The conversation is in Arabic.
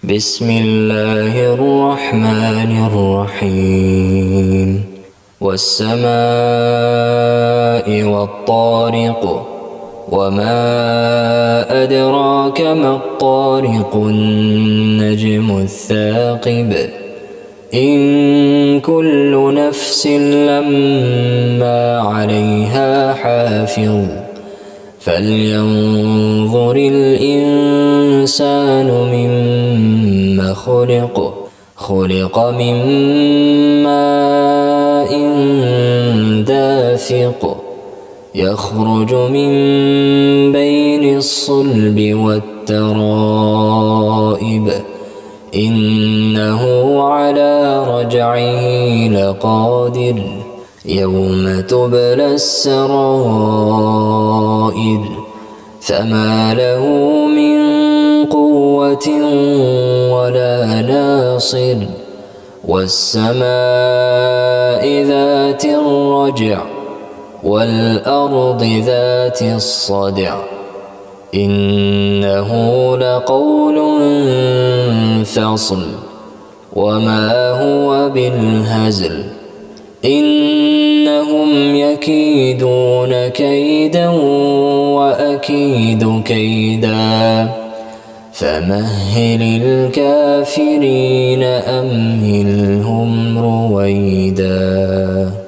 بسم الله الرحمن الرحيم والسماء والطارق وما أدراك ما الطارق النجم الثاقب إن كل نفس لما عليها حافظ فلينظر الإنسان مما خلق من ماء دافق يخرج من بين الصلب والترائب إنه على رجعه لقادر يوم تبلى السرائر فما له من قوة ولا ناصر والسماء ذات الرجع والأرض ذات الصدع إنه لقول فصل وما هو بالهزل إنهم يكيدون كيدا وأكيد كيدا فمهل الكافرين أمهلهم رويدا.